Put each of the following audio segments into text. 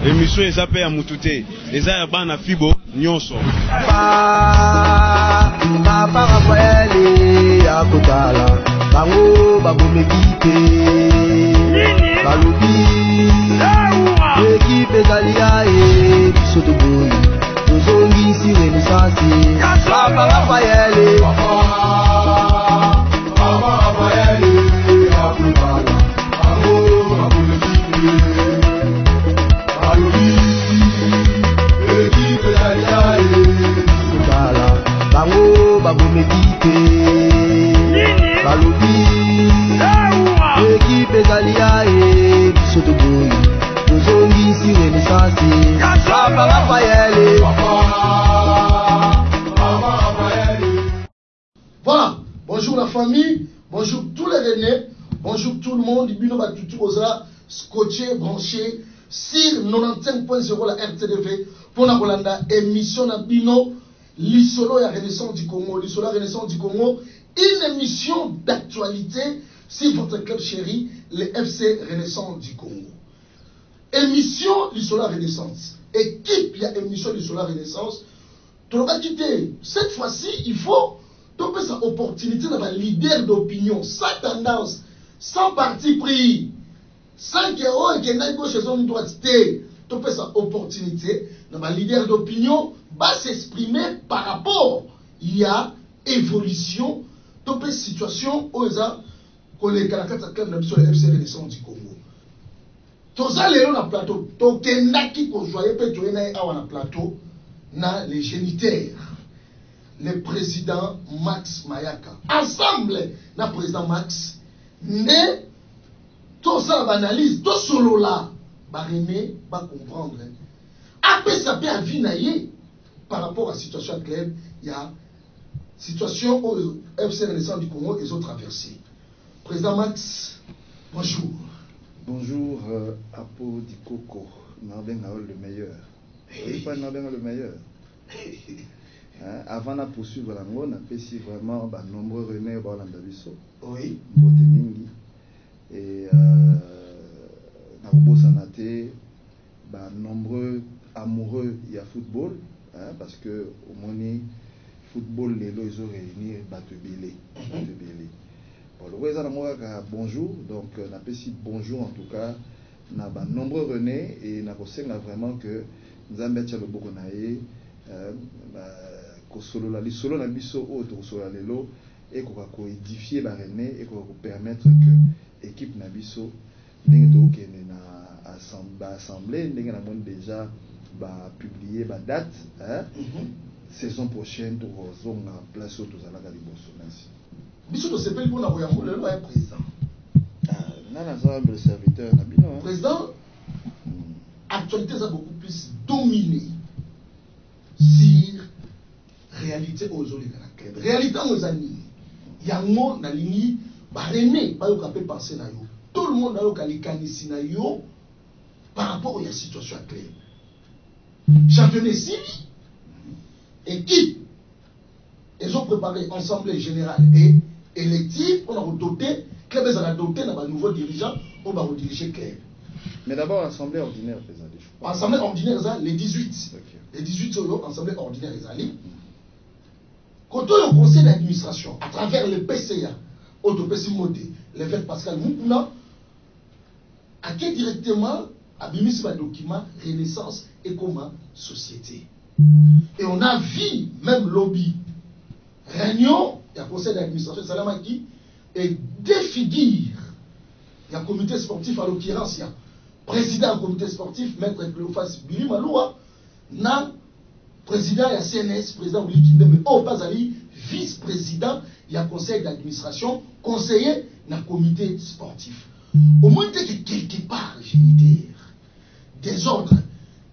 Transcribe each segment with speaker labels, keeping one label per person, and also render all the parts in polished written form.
Speaker 1: émission eza pe ya mutu te, eza ya bana fibo nyonso.
Speaker 2: Papa Rafaeli akotala bango babomekite balobi ekipe ezali aye biso toboyi tozongisi renaissance. Papa Rafaeli akotala bango babomekite balobi ekipe ezali aye bango babomekite balobi ekipe ezali aye biso toboyi tozongisi renaissance. Papa Rafaeli.
Speaker 3: Voilà, bonjour la famille, bonjour tous les Rennais, bonjour tout le monde. Bino Batutu Oza, scotché, branché sur 95.0 la RTDV pour la Rolanda, émission na Bino. L'Isolo et la Renaissance du Congo, l'Isolo et la Renaissance du Congo, une émission d'actualité sur votre club chéri, le FC Renaissance du Congo. Émission l'Isolo et la Renaissance. Équipe, il y a émission l'Isolo et la Renaissance. Tu l'as quitté. Cette fois-ci, il faut trouver sa opportunité d'avoir leader d'opinion, sans tendance, sans parti pris, sans que qu'il y ait gauche et son droite. Trouver sa opportunité d'avoir leader d'opinion va s'exprimer par rapport il y a évolution de situation aux collègues à la club sur le FC Renaissance du Congo. Tous les na plateau, tokendaki ko joyer pe to na awa na plateau na les génitaires. Le président Max Mayaka. Ensemble na président Max ne tout ça analyse tout solo là ba René ba comprendre. Après ça peut avinayer par rapport à la situation actuelle, il y a situation au FC Renaissance du Congo et autres traversées. Président Max, bonjour.
Speaker 4: Bonjour, Apo Dikoko, Narbeng le meilleur. Pas Narbeng le meilleur. Avant de poursuivre la on a fait si vraiment nombreux René Balandabiso.
Speaker 3: Oui.
Speaker 4: Botemingi. Et Narubo Sanate, nombreux amoureux il y a football. Parce que au moins football les lois ils ont réuni Batebele. Bonjour, donc on appelle ici bonjour en tout cas, na ba nombreux René et na kosenga vraiment que Nzambe tia loboko na ye ko solo la lisolo na biso o to solo lelo et ko édifier ba René et ko permettre que équipe na biso ndenge to kene na assemblée ndenge na monde déjà va publier la date, saison prochaine, pour zonga place où tous allons à l'Ibosso. Merci.
Speaker 3: Monsieur de Sepel, pour n'avoir le loi président.
Speaker 4: Le serviteur,
Speaker 3: président, actualité a beaucoup plus dominé sur réalité aux autres. Réalité aux amis. Il y a un monde dans la ligne, René, pas au capé penser na yo. Tout le monde a eu kalikanisi na yo par rapport à la situation actuelle. Championnat civil, équipe, ils ont préparé assemblée générale et élective, on a doté, club a doté un nouveau dirigeant, on va rediriger club.
Speaker 4: Mais d'abord, assemblée ordinaire, président.
Speaker 3: Assemblée ordinaire, les 18.
Speaker 4: Okay.
Speaker 3: Les 18 assemblée ordinaire, les alliés. Quand on est au conseil d'administration, à travers le PCA, Autopéci Modé, l'évêque Pascal Moukuna, à qui directement a mis ce document Renaissance et comment société. Et on a vu même lobby, réunion, il y a conseil d'administration, Salamaki, et des figures. Il y a comité sportif à l'occurrence, il y a président du comité sportif, maître Cléophas Billy Maloua, na président, il y a CNS, président Willy Kinde, mais au Bazali, vice-président, il y a conseil d'administration, conseiller, na comité sportif. Au moins, quelque part, géniteur, désordre,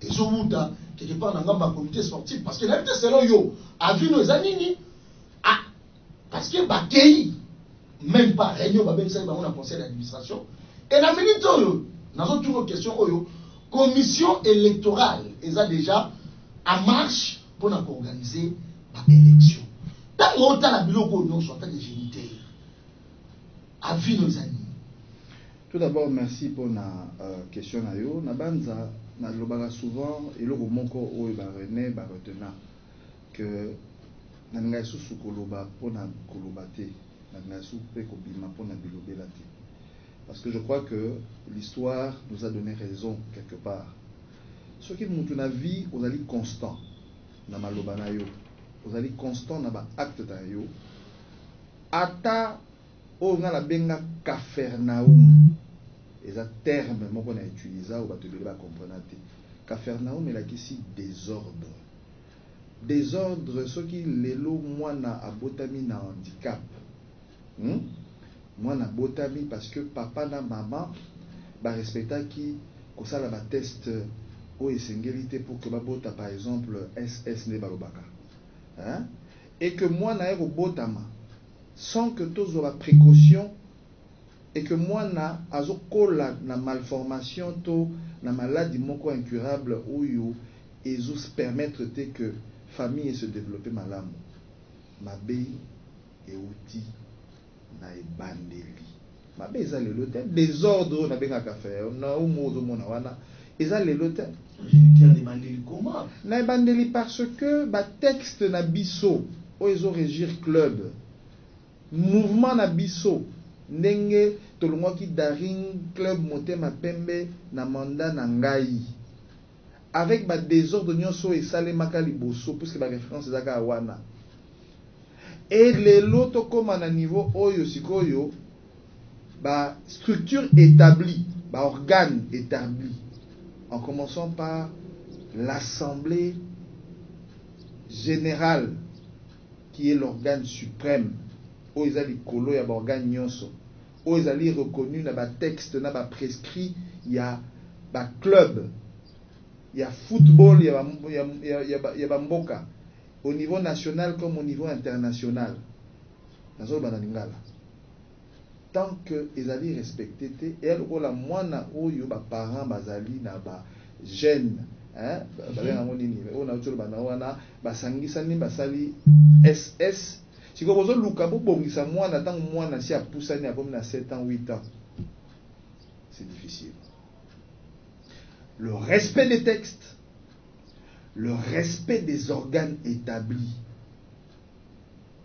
Speaker 3: et Zououda, quelque part, dans le comité sportif, parce que l'invité, c'est là, yo, a vu nos amis, ah, parce que, bah, même pas réunion, bah, ben, ça, bah, on a conseil d'administration, et la minute, yo, dans une autre question, yo, commission électorale, ils ont déjà en marche pour organiser l'élection. Tant qu'on a la biloko, non, soit pas des géniteurs, a vu nos amis.
Speaker 4: Tout d'abord, merci pour la question. Na banza, na lobaka souvent, et le moko oyo ba René ba retenant que na ngai susu koloba pour na koloba te, na ngai susu pe kobima pour na bilobela te. Parce que je crois que l'histoire nous a donné raison quelque part. Ce qui nous na vie, vous allez constant na maloba na yo, vous allez constant na ba acte ta yo. Ata o nga la benga Capernaum. Et ça terme qu'on a utilisé ou te va comprendre. Capernaum est là qui désordre. Désordre ce qui l'élo moi na abotami na handicap. Moi na botami parce que papa na maman ba respecta qui ko sala ba test o esengélité pour que ba bota par exemple SS ne balobaka. Hein? Et que moi na ero botama sans que tous aient la précaution et que moi na azokola na malformation to na maladie moko incurable ou yo ezus permettre que famille se développer malamu mabe et outil na ebandeli mabe eza lelo te désordre na bengaka faire na umozo mona wana eza lelo te na ebandeli parce que ba texte na biso o ezo régir club mouvement na biso ndenge tolongwaki daring club motema pembe na mandat na ngai avec ba désordre nyonso esalemaka liboso puisque ba référence ezaka wana et lelo tokoma na niveau oyo sikoyo ba structure établie ba organe établi en commençant par l'assemblée générale qui est l'organe suprême où ils allaient colo ya ba organe nyonso où ils allaient reconnu na ba texte na ba prescrit il y a ba club il y a football il y a ba mboka au niveau national comme au niveau international nazo ba lingala tant que ils allaient respecter et elle la mwana oyo ba parents bazali na ba jeune hein ba ngoni ni on a tsholo ba na wana basangisa ni basali SS. Si vous avez un 7 ans, 8 ans, c'est difficile. Le respect des textes, le respect des organes établis,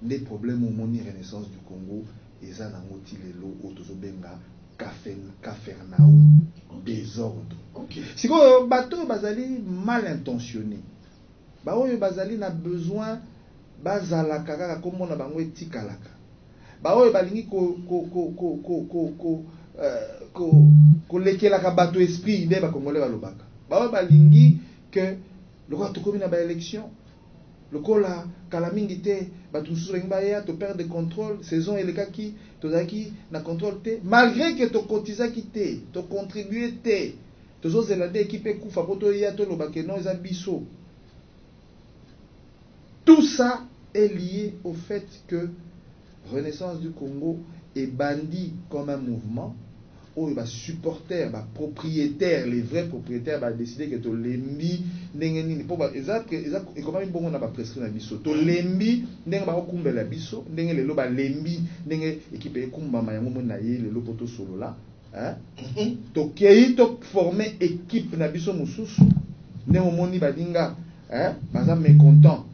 Speaker 4: les problèmes au monde Renaissance du Congo, et ça n'a pas Capernaum, désordre. Si vous avez un bateau mal intentionné, bazali n'a besoin bazalaka kaka komona bango etikalaka baoyo balingi ko lekelaka bato esprit nde bakongole balobaka baoyo balingi que lokola tokomi na baélection lokola kala mingi te bato mosusu balingi baya to perdre de contrôle saison elekaki tozalaki na contrôle te malgré que tokotizaki te tocontribue te tozozela nde équipe ekufa po toya tolobake non eza biso. Tout ça est lié au fait que Renaissance du Congo est bandit comme un mouvement où les supporters, les propriétaires, les vrais propriétaires ont décidé que tu l'embi n'engeni pour et comment ils vont pas prescrire la biso to lembi n'enga ba kumba la biso n'enga le loba lembi n'enga équipe kumba mayango mona ye le lopoto solo là hein to kei to former équipe na biso mususu ne omoni badinga hein baza mécontent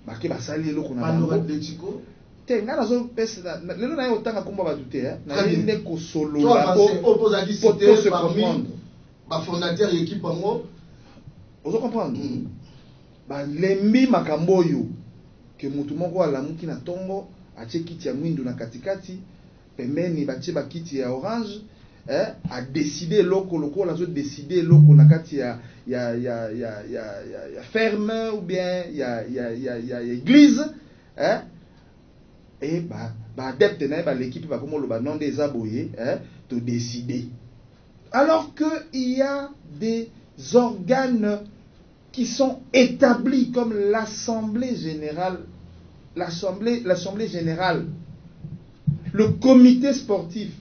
Speaker 4: baki basali eloko na bango Atletico te nga nazo pesa lelo na yo tanga komba batute na yende ko solo la
Speaker 3: opposé cité parmi ba fondateur équipe ngo
Speaker 4: ozo comprendre ba lembi makambo yo ke mutu moko alamuki na tombo atie kiti ya mwindu na katikati pembeni batie ba kiti ya orange a décider loko la zo décider loko na kati ya ferme ou bien ya église et ba adepte na ba l'équipe va comme le nom des aboyés to décider alors que il y a des organes qui sont établis comme l'assemblée générale le comité sportif.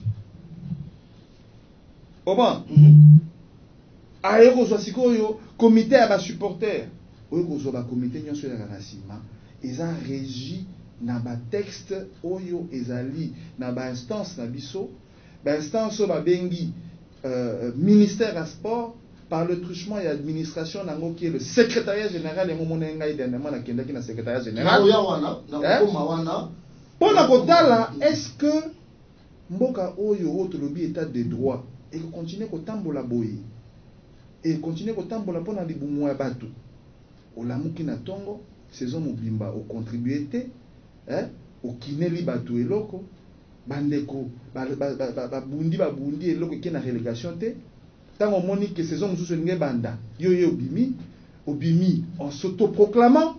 Speaker 4: Comment aéro sikoyo comité à ba supporter oyo ko ba comité nyonso ya nasima eza régi na ba texte oyo ezali na ba instance na biso instance au babengi ministère à sport par le truchement et administration nango qui est le secrétariat général et momonenga dernièrement na kendaki na secrétariat général pour la kotala est-ce que mboka oyo to lobi état de droit et que continuer ko tambola boye et continuer ko tambola pona libumu ya bato olamuki na tongo saison mobimba o contribuer te o kineli bato eloko bandeko babundi eloko ki na relégation te tango moni que saison mususu nge banda yo obimi en s'autoproclamant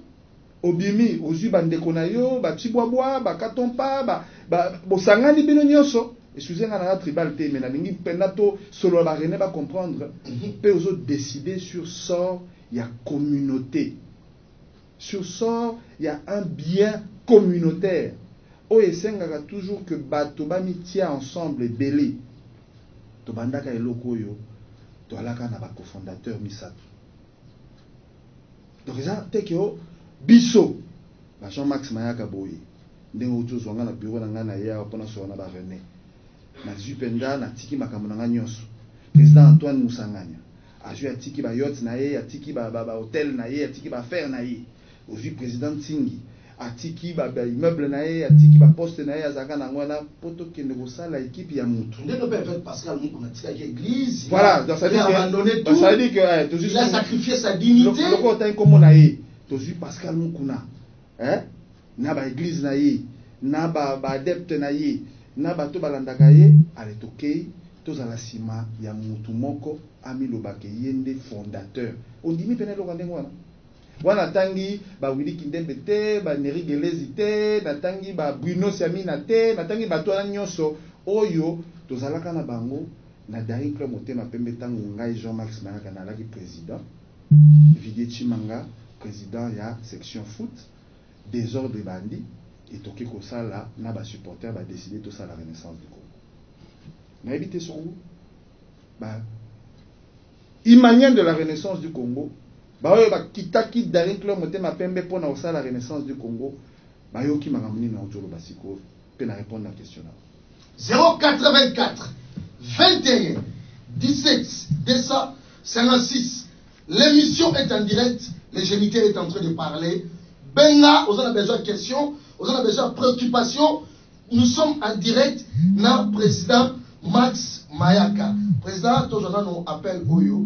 Speaker 4: obimi ozwi bandeko na yo batibwabwa bakatompa bosangani bino nyonso excusez-moi na tribal te mais na lingi penda to solo ba rené ba comprendre pe ozo décider sur sort ya communauté sur sort ya un bien communautaire o esengaka toujours que bato bamitia ensemble belé to bandaka eloko yo to alaka na ba cofondateur misato donc ça tekeo biso ba Jean-Max Mayaka boye ndenge otozwanga na bureau na ngana ya pona so na ba René na zupenda na tiki makambo na nyonso président Antoine Musanganya a tiki ba yacht na ye atiki ba hôtel na ye atiki ba faire na ye ovi président Tingi atiki ba immeuble na ye atiki ba poste na ye azaka na ngwana poto kende ko sala équipe ya mutu
Speaker 3: ndeko peut Pascal Mukuna tika église
Speaker 4: voilà donc ça dit que
Speaker 3: il a sacrifié sa dignité
Speaker 4: le côté comme na ye tozu Pascal Mukuna na ba église na ye na ba adepte na ye na bato balandaka ye aletokei tozala sima ya mutu moko amilobake yende fondateur ondimi pene loka ndenge wana tangi ba Willy Kindembe te ba Neri Gelezi te na tangi ba Bruno Siamina te na tangi bato na nyonso oyo tozalaka na bango na Daring Club Motema Pembe tango ngai Jean-Max Mayaka na laki président Vidier Chimanga président ya section foot désordre bandi et toki ko sala na ba supporter ba décider tout ça la renaissance du Congo na habité sur où ba imanien de la renaissance du Congo ba oyo ba kitaki Daring Club Motema Pembe pona osala la renaissance du Congo ba yoki makamuni na otolo basiko pe na répondre à la question là
Speaker 3: 084 21 17 256 l'émission est en direct le géniteur est en train de parler benga on a besoin de questions on a besoin de préoccupations nous sommes en direct na président Max Mayaka président tous on nous appelle Oyo.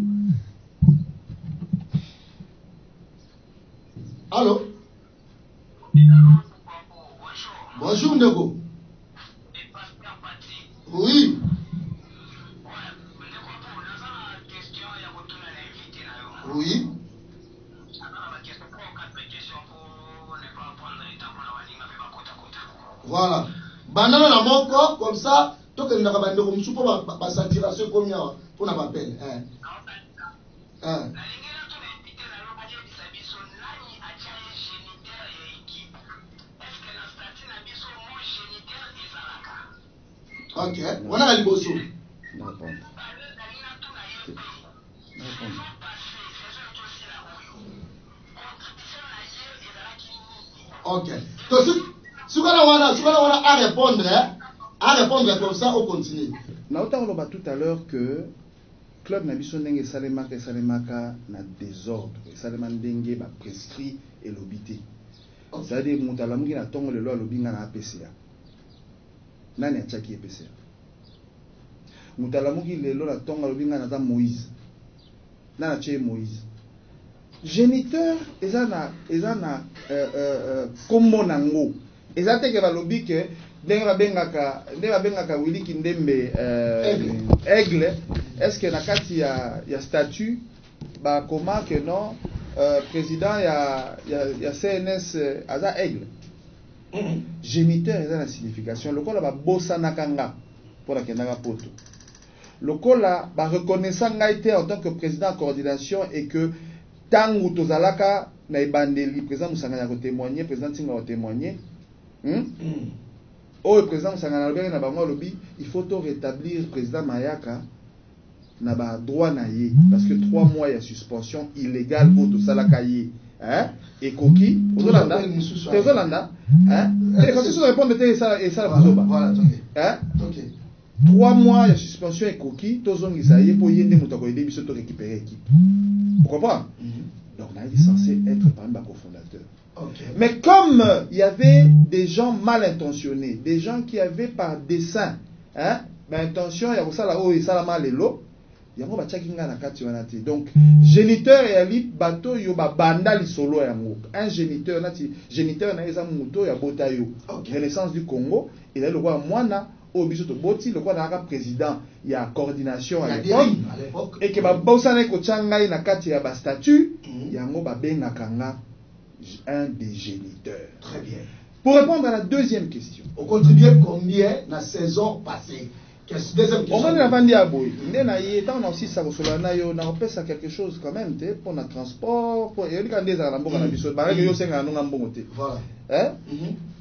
Speaker 3: Allô? Bonjour Nego. Oui. Oui. Voilà. Banana na moko comme ça, to que ndaka bande ko msupo ba saturation combien pour na appel Ok, on a le bosso. Ok. Donc, si on a à répondre comme ça, on continue.
Speaker 4: Nous avons dit tout à l'heure que club Nabiso Ndenge Salemaka na désordre. Salemandenge ba prescrit et l'obité. C'est-à-dire que Moutalamuki na tongo le loi lobinga na APCA. Nani a tchaki APCA. Moutalamuki le loi la tongo lobinga na Moïse. Nani a tché Moïse. Géniteur, ezana kombo nango. Ezate ke balobi ke denga bengaka Willy Kindembe aigle. Est-ce que na kati ya statut ba comment que non président ya CNS aza aigle. Géniteur ezana signification lokola ba bossa nakanga pour la kendanga poto. Lokola ba reconnaissant ngaité en tant que président de coordination et que tangu tozalaka na ebandeli président Musanganya ko témoigner président Tinga ko témoigner le président Musanganya na bango lobi il faut to rétablir président Mayaka na ba droit na ye parce que 3 mois ya suspension illégale pour to salaka ye et koki ozolanda et quand tu répondre te ça voilà OK 3 mois de suspension et coquille, tous ont essayé pour y aider Moutakoïde Biso to récupérer l'équipe. Vous comprenez? Donc, il est censé être parmi les cofondateurs. Mais comme il y avait des gens mal intentionnés, des gens qui avaient par dessein, intention, il y a ça là-haut et ça là-bas, les lots, il y a un batchakinga na kati wanati. Donc, géniteur et ali bateau yo ba banda li solo ya ngo. Un géniteur na eza muto ya botayo. Renaissance du Congo, il est le roi Mwana au biso to boti, le roi na président, il y a coordination à l'époque et que ba bosana ko tchanga na kati ya ba statut, yango ba benga kanga un des géniteurs.
Speaker 3: Très bien.
Speaker 4: Pour répondre à la deuxième question.
Speaker 3: On contribuait combien la saison passée? Deuxième question.
Speaker 4: On va dire à Boy. On a aussi ça on pèse à quelque chose quand même pour notre transport. Pour il y a des alambo na biso. Ba yo senga no ngambo te.
Speaker 3: Voilà.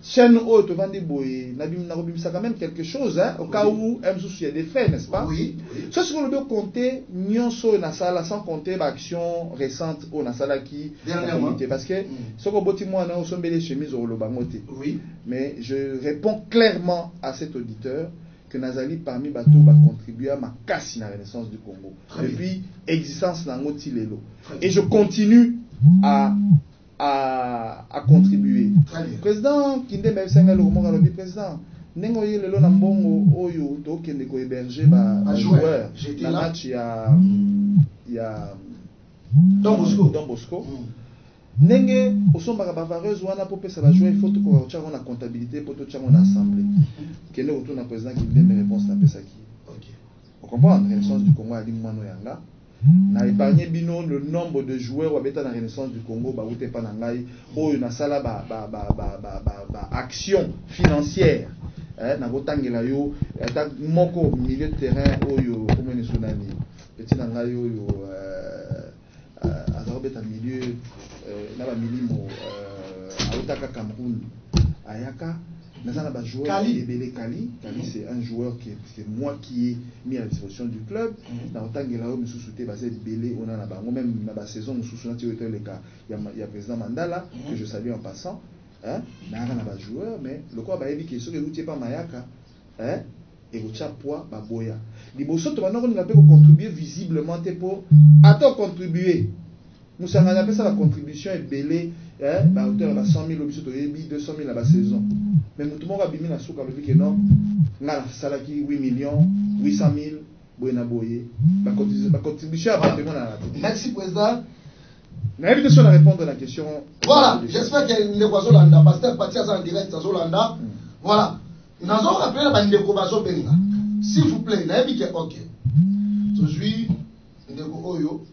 Speaker 4: Chaîne haute vandi Boy. Na bimisa quand même quelque chose au cas où il y a des faits, n'est-ce pas?
Speaker 3: Oui.
Speaker 4: Ce que l'on doit compter nyonso na sala sans compter l'action récente au na sala qui dernièrement parce que ce que boti moi na osombele chemise au lobangote. Oui. Mais je réponds clairement à cet auditeur que Nazali parmi Bateau va contribuer à ma casse dans la Renaissance du Congo. Depuis existence Nangoti Lelo. Et je continue à contribuer. Président Kinde Mefsenga le président Nengo Lelo Nambongo Oyo to kende ko héberger ba joueur. La match il y a Don Bosco. Nenge osombaka bavareuse wana po pesa ba jouer il faut ko tchanga na comptabilité pour to tchanga na assemblée. Kende autour na président qui donne mes réponses na pesa ki. OK. Vous comprenez la Renaissance du Congo a dit mwano yanga. Na épargné bino le nombre de joueurs wa beta na Renaissance du Congo ba uté pa na ngai oyo na sala ba action financière. Na botangela yo ata moko milieu de terrain oyo comme ni sunani. Petit na ngai oyo azarobeta milieu na ba milimo autaka Cameroun ayaka nazana ba joueur Ebele Kali c'est un joueur qui c'est moi qui ai mis à la disposition du club na otangela o misusuté basé Ebele on a na bango même na ba saison mususu na tio le cas il y a président Mandala que je salue en passant na ba joueur mais le quoi ba ebi que ce que vous pas mayaka et vous poids baboya liboso to banoko nga pe ko contribuer visiblement te pour attends contribuer nous ça on appelle ça la contribution Ebele ba hauteur la 100 000 biso to yebi 200 000 à la saison mais tout le monde a bimi na souka le que non na salaki 8 millions 800 000 boyena boye ba contribution à
Speaker 3: merci président.
Speaker 4: N'avez pas à répondre à la question.
Speaker 3: Voilà, j'espère que les oiseaux landa pasteur partir en direct à Zolanda. Voilà. Nous avons rappelé la bande de Kobazo Benga. S'il vous plaît, n'avez que OK. Je suis Ndeko Oyo.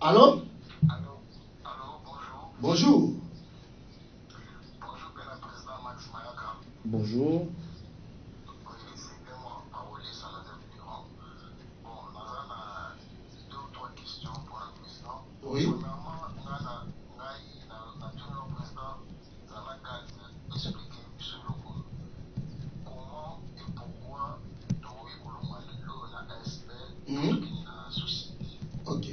Speaker 3: Allô?
Speaker 5: Allô, bonjour.
Speaker 3: Bonjour.
Speaker 5: Bonjour, président Max Mayaka.
Speaker 4: Bonjour.
Speaker 3: Oui. OK.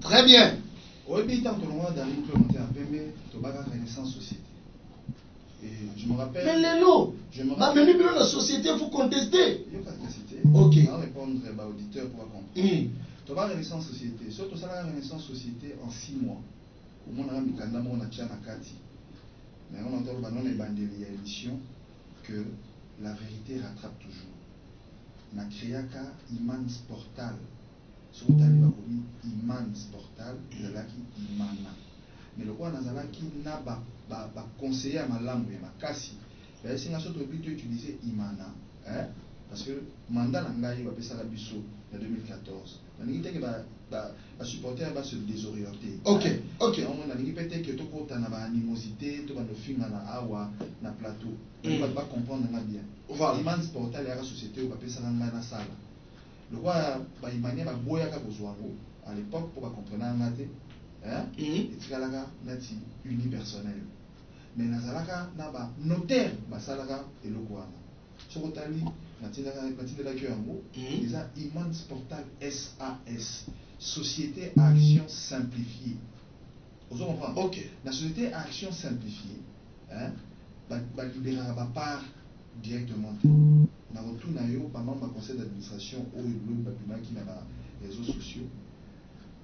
Speaker 3: Très bien.
Speaker 4: Oui, tant que l'on a dans l'implémenté un peu, mais tu vas avoir Renaissance Société. Et je me rappelle.
Speaker 3: Mais les lots,
Speaker 4: dans
Speaker 3: la société, il faut contester.
Speaker 4: Il faut contester.
Speaker 3: OK.
Speaker 4: On va répondre à l'auditeur pour comprendre. Tu vas avoir Renaissance Société. Surtout ça, la Renaissance Société en 6 mois. Au moins, on a mis Kandama, on a tient à Kati. Mais on entend dans les bandes de l'émission que la vérité rattrape toujours. Na créaka immense portal. Sur le talibé immense portal, Zalaki imana. Mais le roi Nazalaki n'a pas conseillé à ma langue et ma cassi. Mais c'est un autre but d'utiliser imana. Parce que le mandat n'a pas eu à Bessarabiso en 2014. Les supporters vont se désorienter.
Speaker 3: Ok.
Speaker 4: On a peut-être que tout côté na animosité, tout va nous filmer na awa na plateau. On va pas comprendre bien.
Speaker 3: Voilà.
Speaker 4: Imman sportal la société on va passer dans la salle. Le roi ba imania ba boya ka kozwango à l'époque pour comprendre ngate. Et tikalaka nati unipersonnel. Mais nazalaka na ba notaire ba salaka eloko wana. Sokotali natinda que yango eza Iman Sportal SAS Société à Action Simplifiée. Vous comprenez?
Speaker 3: Ok.
Speaker 4: La Société à Action Simplifiée va libérer ma part directement. Na retour na yo pendant ma conseil d'administration au le qui na les réseaux sociaux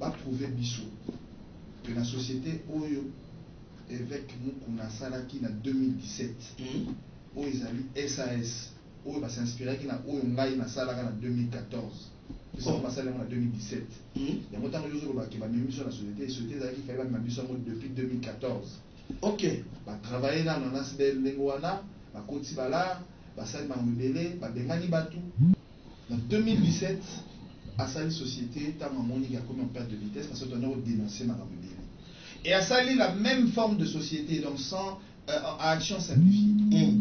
Speaker 4: va prouver biso que la société Oyo évêque Mukuna Salaki en 2017 où ils allaient SAS où il va s'inspirer qui na Oyo Ngai na Salaka en 2014 ils sont passés en 2017 il y a longtemps que Jozo qui va même sur la société qui fait la même mission depuis 2014
Speaker 3: ok
Speaker 4: va travailler dans la Nasbel Lengoana va Kotibala va Sal Mamubele va Bengani Batu en 2017 à Sali Société tant Mamoni qui a commis en perte de vitesse parce qu'on a dénoncé Mamubele et à Sali la même forme de société donc sans action simplifiée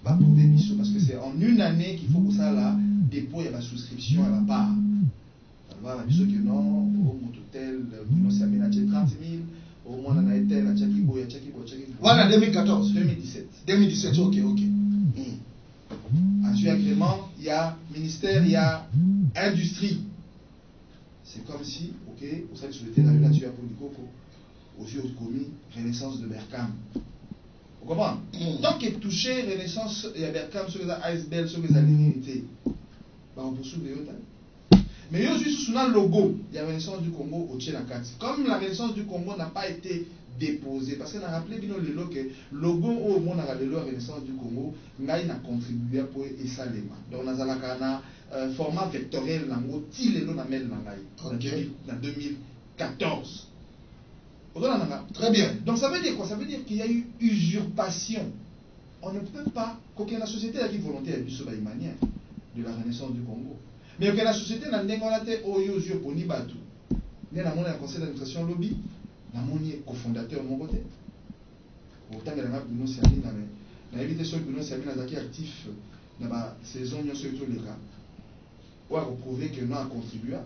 Speaker 4: va prouver Bissot parce que c'est en une année qu'il faut que ça là dépôt et la souscription à la part. Alors la Bissot que non, au Mototel, nous c'est à 30 000, au moins on a été à Tchakibo, à Tchakibo.
Speaker 3: Voilà 2014.
Speaker 4: 2017.
Speaker 3: 2017, ok.
Speaker 4: Ensuite, agrément, il y a ministère, il y a industrie. C'est comme si, ok, au sein de la société, la nature pour du coco, aussi au commis Renaissance de Berkham. Vous comprenez? Tant que touché Renaissance et Berkham sur les icebergs, sur les alignités, on peut soulever autant. Mais il y a juste sous le logo, il y a Renaissance du Congo au Tchénakati. Comme la Renaissance du Congo n'a pas été déposée, parce qu'on a rappelé que le logo au monde a la Renaissance du Congo, n'a contribué pour Esalema. Donc on a un format vectoriel, en 2014.
Speaker 3: Très bien.
Speaker 4: Donc ça veut dire quoi? Ça veut dire qu'il y a eu usurpation. On ne peut pas, qu'aucune la société a eu volonté de la Renaissance du Congo. Mais que la société n'a pas été usurpée Batu. Il y a un conseil d'administration lobby, il y a un cofondateur de mon côté. Autant que la Bruno Siamine, on a évité sur Bruno Siamine actif dans la saison sur tous les cas. On a prouvé que nous avons contribué.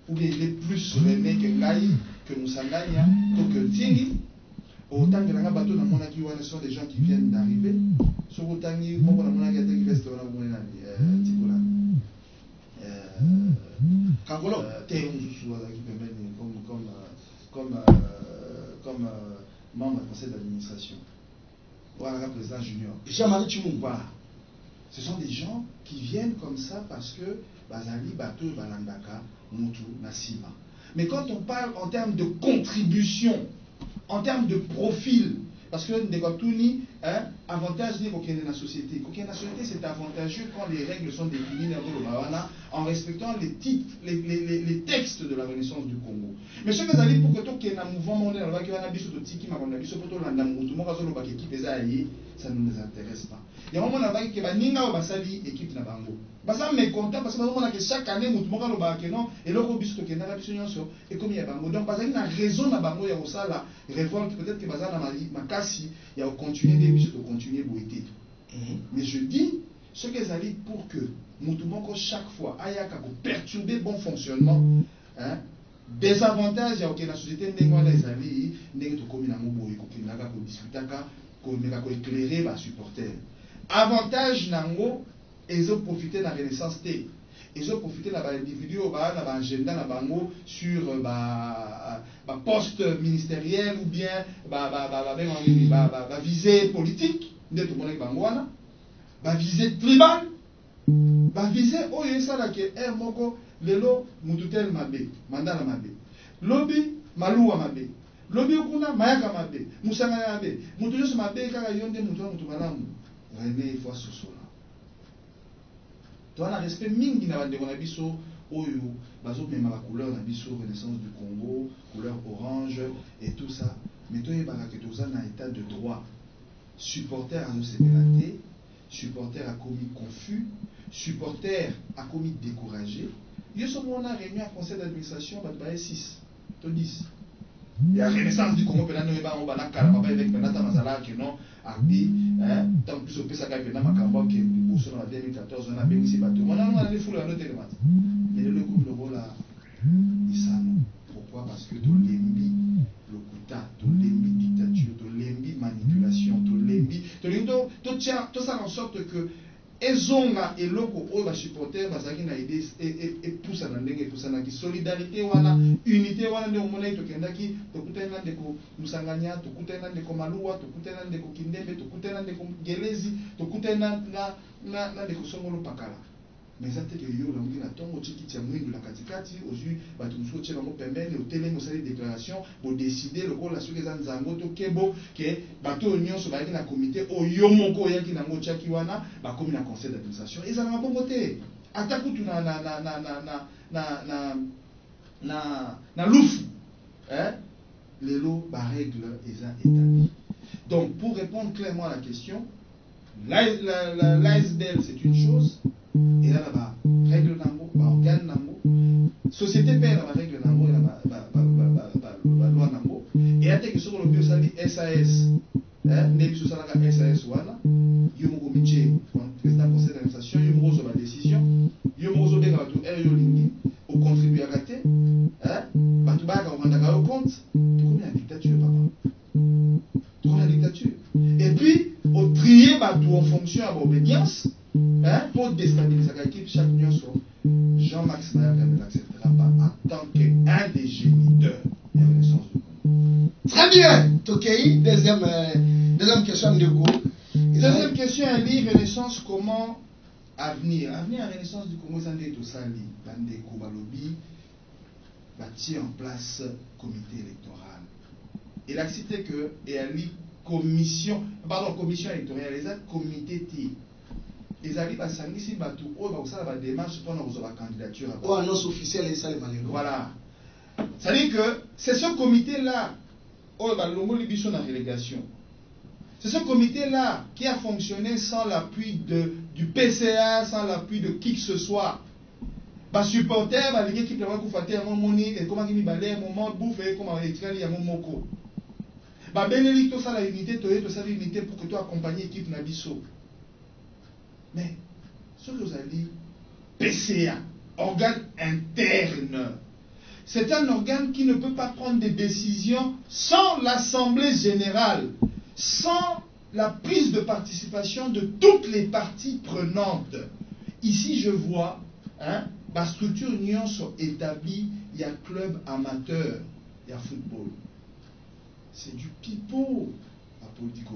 Speaker 4: Ou bien il est plus rené que Ngai, que Moussanganya, que Tingi. Autant que les bateaux dans mon acquis, sont des gens qui viennent d'arriver. Sur autant que mon acquis qui reste dans mon Tipola.
Speaker 3: Kangolo.
Speaker 4: Comme membre du conseil d'administration. Voilà, président junior.
Speaker 3: Jean-Marie Chimou.
Speaker 4: Voilà. Ce sont des gens qui viennent comme ça parce que Bazali, Bato, Balandaka, Moutou, Nassima. Mais quand on parle en termes de contribution, en termes de profil, parce que Ndekotuni, avantage de la société. La société, c'est avantageux quand les règles sont définies en respectant les titres, les textes de la Renaissance du Congo. Mais ce que vous allez pour que tout un mouvement mondial, ça ne nous intéresse pas. Il y a un moment où il y a une équipe de Bango. Basa mécontent parce que chaque année, nous avons non et le robust qui est dans la vision et comme il y a Bango. Donc, il y a une raison à Bango, il y a aussi la révolte, peut-être que Basa ma cassi, il y a continué des bisous, continuer boiter. Mais je dis ce que ça dit pour que nous chaque fois, ayaka pour perturber le bon fonctionnement, des avantages, il y a aucune société n'engouane les alliés, n'est-ce pas comme il n'a pas discuter pour éclairer les supporters. Avantage nango, ils ont profité de la Renaissance T. Ils ont profité de l'individu, de l'agenda sur poste ministériel ou bien visée politique, visée tribale, visée moko lelo mututel mabe, mandala mabe, lobby maluwa mabe, lobby kuna mayaka mabe, musanga mabe, mutujo mabe kaka yonde mutu malamu, René il faut sosola. Tu as un respect mingi na bande na biso oyo bazo mema la couleur na biso Renaissance du Congo, couleur orange et tout ça, mais toi yebaka que toza na état de droit. Supporter a supporter a commis confus, supporter a commis découragé,
Speaker 6: Yo sommes on a réuni un conseil d'administration, bah 6, 10. Il y a Renaissance du Congo, pendant que on va papa avec Benata Mazala qui non arbi, tant plus au PSA qui pendant Makambo qui bousson en 2014 on a bien ici bateau. Maintenant on a les foules à l'autre élément. Mais le couple le rôle à Isano. Pourquoi? Parce que tu l'embi le kuta, tu l'embi dictature, tu l'embi manipulation, tu l'embi, tu tiens tout ça en sorte que ezonga eloko oyo basupporter bazalaki na idée epusa na ndenge epusanaki solidarité wana unité wana nde omonaki tokendaki tokutani na ndeko Musanganya, tokutani na ndeko Maluwa, tokutani na ndeko Kindembe, tokutani na ndeko Gelezi, tokutani na ndeko Songolo Pakala. Mais ça te que yo la mungi na tongo tiki tia mwindu la katikati ozui batu musuko tshela ngo pembeni otelenge osali déclaration pour décider le la soki za nzango to kebo ke bato nyonso bayaki na comité oyo moko yaki na ngo tshaki wana bakomi na conseil d'administration ezala na bongo te ata kutu na lufu lelo ba règle eza établi. Donc pour répondre clairement à la question, l'ASDL c'est une chose. Et là, là-bas, règle nango, organe nango, société paie la règle nango, la loi nango. Et à tel que sur le bio sali SAS, n'est sur la SAS voilà, yomo comité, président conseil d'administration, yomo sur la décision, yomo sur bien tout lingi, au contribuer à rater, batu ba quand on a au compte, comme la dictature papa, comme la dictature. Et puis au trier batu en fonction à l'obédience. Pour déstabiliser l'équipe, chaque union soit Jean-Max Mayaka ne l'acceptera pas en tant qu'un des géniteurs de la Renaissance du Congo.
Speaker 3: Très bien, Tokei. Deuxième question de Go.
Speaker 6: Deuxième question, Renaissance, comment avenir? Avenir à Renaissance du Congo, c'est tout ça, Bande Kobalobi, bâti en place comité électoral. Il a cité que, et a dit commission électorale, les a comité T. Les alliés basangisi batu o ba usala ba démarche pour la candidature à
Speaker 3: annonce officielle et ça les valeurs.
Speaker 6: Voilà. Ça dit que c'est ce comité là o ba longo libiso na relégation. C'est ce comité là qui a fonctionné sans l'appui du PCA, sans l'appui de qui que ce soit. Ba supporter ba l'équipe qui va ku fater mon moni et comment qui mi balé moment bouffe et comment étali ya momoko. Ba beneli to ça la unité to ça l'unité pour que toi accompagner équipe na biso. Mais ce que vous avez dit, PCA, organe interne, c'est un organe qui ne peut pas prendre des décisions sans l'Assemblée générale, sans la prise de participation de toutes les parties prenantes. Ici, je vois, la structure union sont établies, il y a club amateur, il y a football. C'est du pipeau à politique.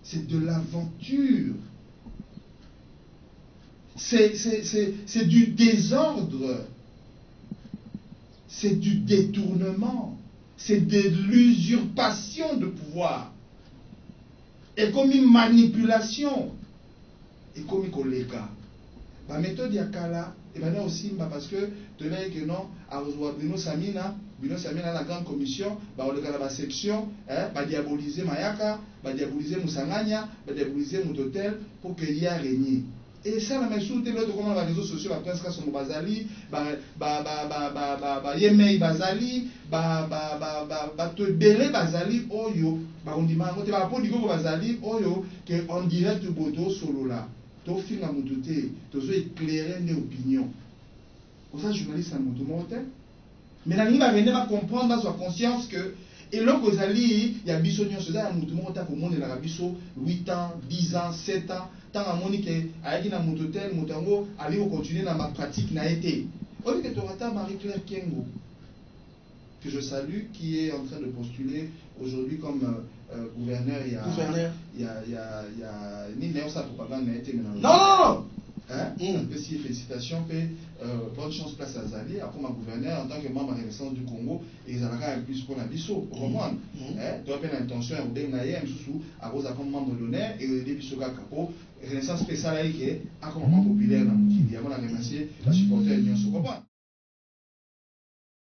Speaker 6: C'est de l'aventure. C'est du désordre, c'est du détournement, c'est de l'usurpation de pouvoir, et comme une manipulation, et comme une collègue. La méthode Yakala, et maintenant aussi, parce que tu l'as dit que non, à Bruno Samina, la grande commission, on a la section, va diaboliser Mayaka, va diaboliser Musanganya, va diaboliser Moutotel pour qu'il y ait régné. Et ça, la même chose, l'autre comment les réseaux sociaux, la presse sont Bazali, Yemei Bazali, te belé Bazali, Oyo, on dit, on te va pas dire Bazali, Oyo, que en direct Bodo solo là, tu film à Moutoté, tu as éclairé une opinion. Comme ça, journaliste à Moutomote, mais la ligne va venir à comprendre dans sa conscience que. Et là, il y a bisogno, c'est ça, il y a pour monde la biso 8 ans, 10 ans, 7 ans, tant à moni que aïe na mototel, motango, aller continuer dans ma pratique n'a été. On dit que Torata Marie-Claire Kengo, que je salue, qui est en train de postuler aujourd'hui comme gouverneur. Il y a ni néo sa propagande n'a été.
Speaker 3: Non.
Speaker 6: Félicitations, bonne chance place à Zali, après ma gouverneur en tant que membre de la Renaissance du Congo, et ils ont plus pour la biso, au moins. Tu as bien l'intention à vous à vous comme membre d'honneur et au début sur Capo, Renaissance spéciale qui est un populaire dans mon pays. Avant de remercier la supporter de l'Union.